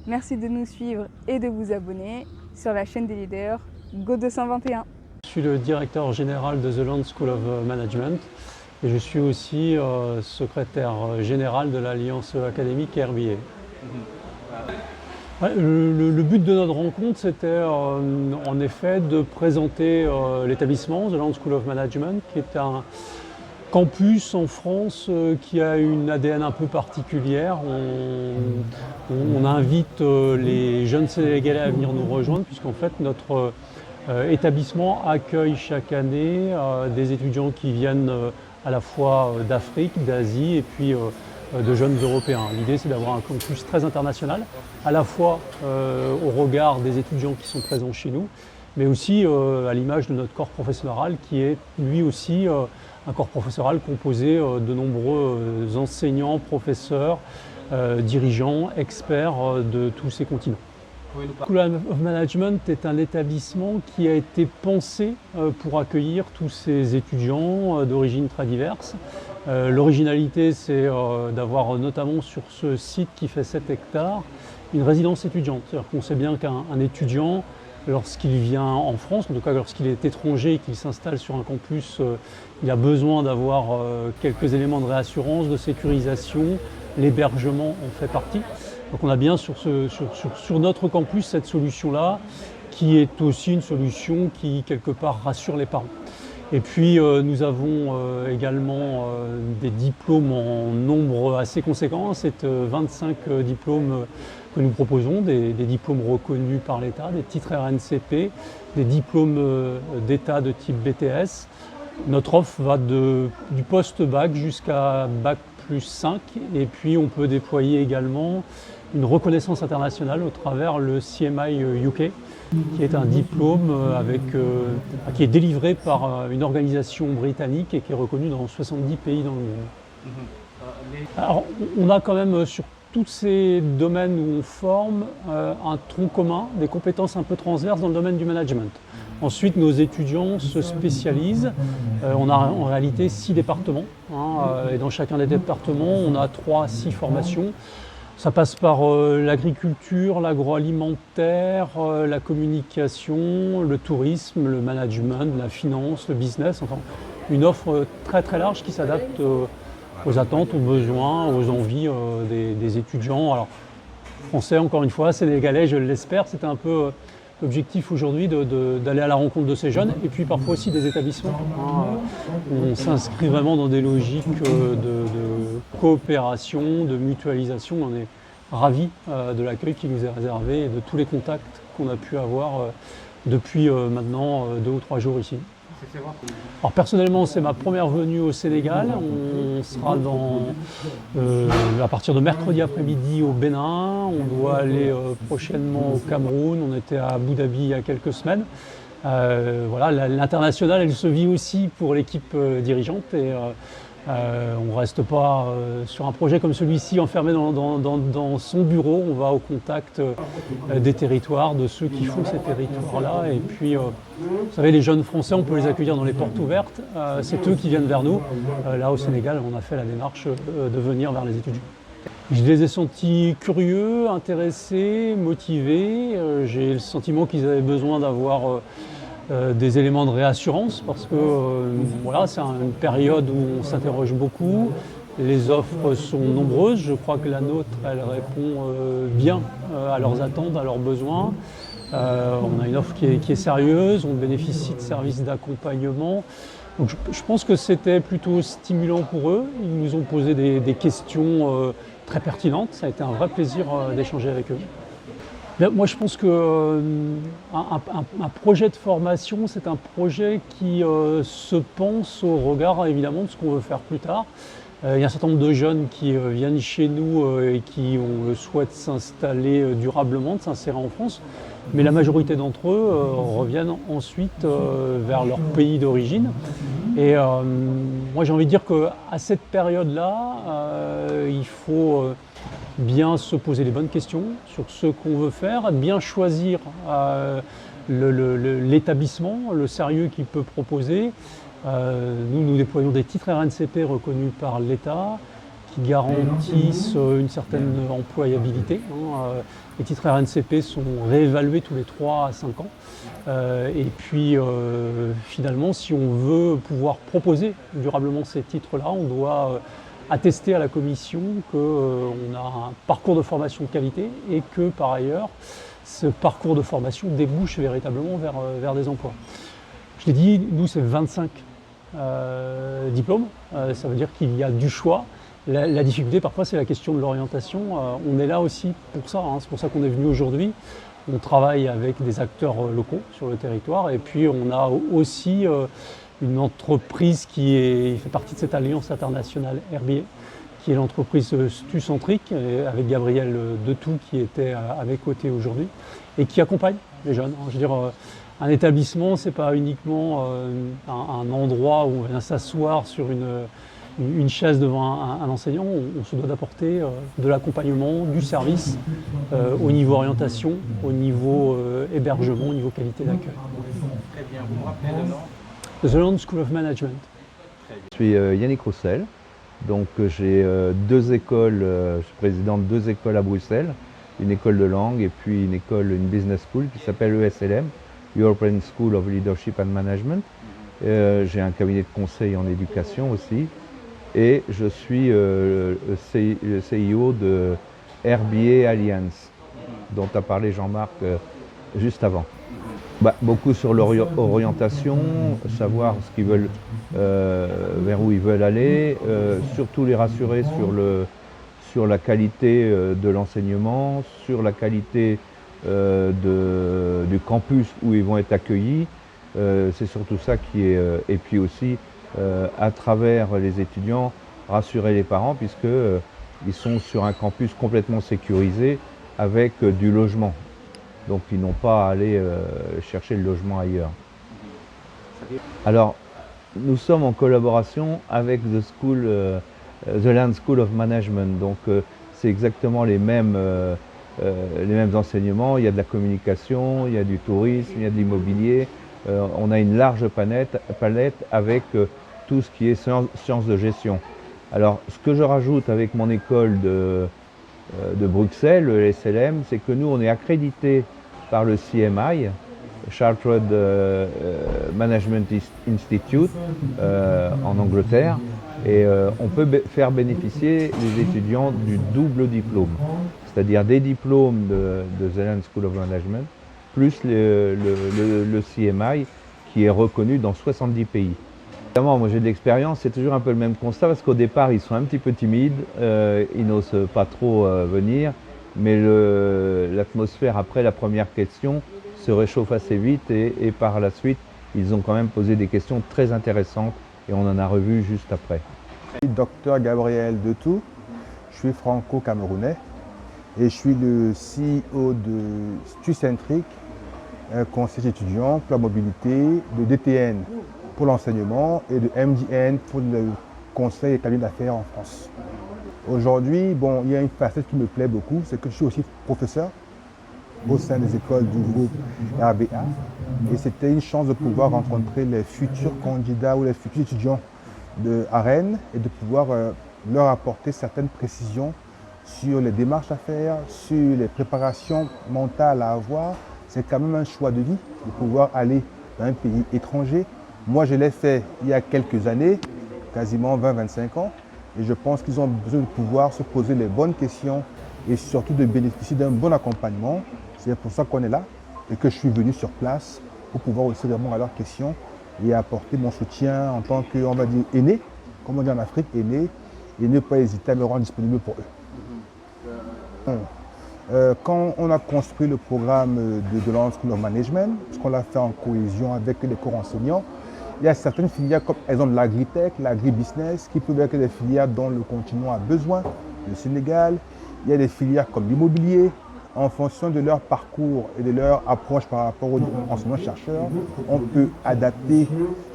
Merci de nous suivre et de vous abonner sur la chaîne des leaders Go 221. Je suis le directeur général de The Land School of Management et je suis aussi secrétaire général de l'Alliance académique RBA. Le but de notre rencontre, c'était en effet de présenter l'établissement The Land School of Management, qui est un campus en France qui a une ADN un peu particulière. On invite les jeunes Sénégalais à venir nous rejoindre, puisqu'en fait notre établissement accueille chaque année des étudiants qui viennent à la fois d'Afrique, d'Asie et puis de jeunes Européens. L'idée, c'est d'avoir un campus très international, à la fois au regard des étudiants qui sont présents chez nous, mais aussi à l'image de notre corps professoral qui est lui aussi un corps professoral composé de nombreux enseignants, professeurs, dirigeants, experts de tous ces continents. School of Management est un établissement qui a été pensé pour accueillir tous ces étudiants d'origines très diverses. L'originalité, c'est d'avoir notamment sur ce site qui fait 7 hectares une résidence étudiante. C'est-à-dire qu'on sait bien qu'un étudiant, lorsqu'il vient en France, en tout cas lorsqu'il est étranger et qu'il s'installe sur un campus, il a besoin d'avoir quelques éléments de réassurance, de sécurisation. L'hébergement en fait partie. Donc on a bien sur notre campus cette solution-là, qui est aussi une solution qui quelque part rassure les parents. Et puis nous avons également des diplômes en nombre assez conséquent. C'est 25 diplômes que nous proposons, des diplômes reconnus par l'État, des titres RNCP, des diplômes d'État de type BTS. Notre offre va du post-bac jusqu'à bac plus 5, et puis on peut déployer également une reconnaissance internationale au travers le CMI UK, qui est un diplôme qui est délivré par une organisation britannique et qui est reconnue dans 70 pays dans le monde. Alors, on a quand même sur tous ces domaines où on forme un tronc commun, des compétences un peu transverses dans le domaine du management. Ensuite, nos étudiants se spécialisent. On a en réalité 6 départements. Et dans chacun des départements, on a 3 à 6 formations. Ça passe par l'agriculture, l'agroalimentaire, la communication, le tourisme, le management, la finance, le business. Enfin, une offre très très large qui s'adapte aux attentes, aux besoins, aux envies des étudiants. Alors, français, encore une fois, sénégalais, je l'espère. C'était un peu l'objectif aujourd'hui d'aller à la rencontre de ces jeunes, et puis parfois aussi des établissements. On s'inscrit vraiment dans des logiques de coopération, de mutualisation. On est ravis de l'accueil qui nous est réservé et de tous les contacts qu'on a pu avoir depuis maintenant 2 ou 3 jours ici. Alors personnellement, c'est ma première venue au Sénégal. On sera à partir de mercredi après-midi au Bénin. On doit aller prochainement au Cameroun. On était à Abu Dhabi il y a quelques semaines. Voilà, l'international, elle se vit aussi pour l'équipe dirigeante. Et on ne reste pas sur un projet comme celui-ci enfermé dans son bureau. On va au contact des territoires, de ceux qui font ces territoires-là. Et puis, vous savez, les jeunes Français, on peut les accueillir dans les portes ouvertes. C'est eux qui viennent vers nous. Là, au Sénégal, on a fait la démarche de venir vers les étudiants. Je les ai sentis curieux, intéressés, motivés. J'ai le sentiment qu'ils avaient besoin d'avoir des éléments de réassurance parce que voilà, c'est une période où on s'interroge beaucoup. Les offres sont nombreuses. Je crois que la nôtre, elle répond bien à leurs attentes, à leurs besoins. On a une offre qui est sérieuse, on bénéficie de services d'accompagnement. Donc je pense que c'était plutôt stimulant pour eux. Ils nous ont posé des questions très pertinentes. Ça a été un vrai plaisir d'échanger avec eux. Moi, je pense qu'un projet de formation, c'est un projet qui se pense au regard évidemment de ce qu'on veut faire plus tard. Il y a un certain nombre de jeunes qui viennent chez nous et qui ont le souhait de s'installer durablement, de s'insérer en France. Mais la majorité d'entre eux reviennent ensuite vers leur pays d'origine. Et moi, j'ai envie de dire qu'à cette période-là, il faut bien se poser les bonnes questions sur ce qu'on veut faire, bien choisir l'établissement, le sérieux qu'il peut proposer. Nous déployons des titres RNCP reconnus par l'État, qui garantissent une certaine employabilité. Les titres RNCP sont réévalués tous les 3 à 5 ans. Et puis finalement, si on veut pouvoir proposer durablement ces titres-là, on doit attester à la commission qu'on a un parcours de formation de qualité et que par ailleurs, ce parcours de formation débouche véritablement vers des emplois. Je l'ai dit, nous c'est 25 diplômes, ça veut dire qu'il y a du choix. La difficulté parfois c'est la question de l'orientation. On est là aussi pour ça, c'est pour ça qu'on est venu aujourd'hui. On travaille avec des acteurs locaux sur le territoire et puis on a aussi une entreprise qui fait partie de cette alliance internationale RBA, qui est l'entreprise Stucentric, avec Gabriel Detout qui était à mes côtés aujourd'hui et qui accompagne les jeunes. Je veux dire, un établissement, c'est pas uniquement un endroit où on vient s'asseoir sur une chaise devant un enseignant. On se doit d'apporter de l'accompagnement, du service au niveau orientation, au niveau hébergement, au niveau qualité d'accueil. Très bien, vous me rappelez le nom? The Land School of Management. Je suis Yannick Roussel, donc j'ai 2 écoles, je suis président de 2 écoles à Bruxelles, une école de langue et puis une business school qui s'appelle ESLM, European School of Leadership and Management. J'ai un cabinet de conseil en éducation aussi et je suis le CIO de RBA Alliance, dont a parlé Jean-Marc juste avant. Beaucoup sur l'orientation, savoir ce qu'ils veulent, vers où ils veulent aller, surtout les rassurer sur la qualité de l'enseignement, sur la qualité du campus où ils vont être accueillis. C'est surtout ça qui est. Et puis aussi, à travers les étudiants, rassurer les parents puisqu'ils sont sur un campus complètement sécurisé avec du logement. Donc ils n'ont pas à aller chercher le logement ailleurs. Alors, nous sommes en collaboration avec The Land School of Management. Donc c'est exactement les mêmes enseignements. Il y a de la communication, il y a du tourisme, il y a de l'immobilier. On a une large palette avec tout ce qui est sciences de gestion. Alors, ce que je rajoute avec mon école de Bruxelles, le SLM, c'est que nous, on est accrédité par le CMI, Chartered Management Institute, en Angleterre, et on peut faire bénéficier les étudiants du double diplôme, c'est-à-dire des diplômes de The Land School of Management, plus le CMI, qui est reconnu dans 70 pays. Évidemment, moi j'ai de l'expérience, c'est toujours un peu le même constat, parce qu'au départ, ils sont un petit peu timides, ils n'osent pas trop venir, mais l'atmosphère après la première question se réchauffe assez vite et par la suite, ils ont quand même posé des questions très intéressantes et on en a revu juste après. Je suis Dr Gabriel Detout, je suis franco-camerounais et je suis le CEO de Stucentric, un conseil étudiant pour la mobilité, de DTN pour l'enseignement et de MDN pour le conseil et cabinet d'affaires en France. Aujourd'hui, il y a une facette qui me plaît beaucoup, c'est que je suis aussi professeur au sein des écoles du groupe RBA. Et c'était une chance de pouvoir rencontrer les futurs candidats ou les futurs étudiants à Rennes et de pouvoir leur apporter certaines précisions sur les démarches à faire, sur les préparations mentales à avoir. C'est quand même un choix de vie de pouvoir aller dans un pays étranger. Moi, je l'ai fait il y a quelques années, quasiment 20-25 ans. Et je pense qu'ils ont besoin de pouvoir se poser les bonnes questions et surtout de bénéficier d'un bon accompagnement. C'est pour ça qu'on est là et que je suis venu sur place pour pouvoir aussi répondre à leurs questions et apporter mon soutien en tant que, on va dire, aîné, comme on dit en Afrique, aîné, et ne pas hésiter à me rendre disponible pour eux. Quand on a construit le programme de The Land School of Management, parce qu'on l'a fait en cohésion avec les corps enseignants, il y a certaines filières comme par exemple l'agritech, l'agribusiness, qui peuvent être des filières dont le continent a besoin, le Sénégal. Il y a des filières comme l'immobilier. En fonction de leur parcours et de leur approche par rapport aux enseignants-chercheurs, on peut adapter,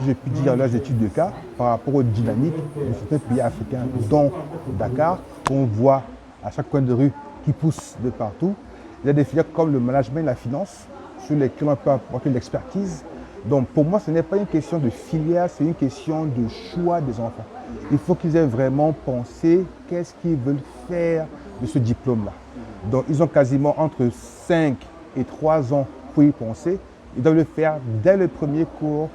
si je puis dire, leurs études de cas par rapport aux dynamiques de certains pays africains, dont Dakar, qu'on voit à chaque coin de rue qui pousse de partout. Il y a des filières comme le management et la finance, sur lesquelles on peut apporter de l'expertise. Donc pour moi, ce n'est pas une question de filière, c'est une question de choix des enfants. Il faut qu'ils aient vraiment pensé qu'est-ce qu'ils veulent faire de ce diplôme-là. Donc ils ont quasiment entre 5 et 3 ans pour y penser. Ils doivent le faire dès le premier cours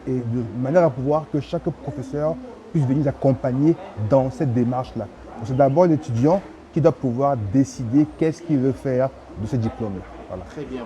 et de manière à pouvoir que chaque professeur puisse venir les accompagner dans cette démarche-là. C'est d'abord l'étudiant qui doit pouvoir décider qu'est-ce qu'il veut faire de ce diplôme-là. Voilà. Très bien.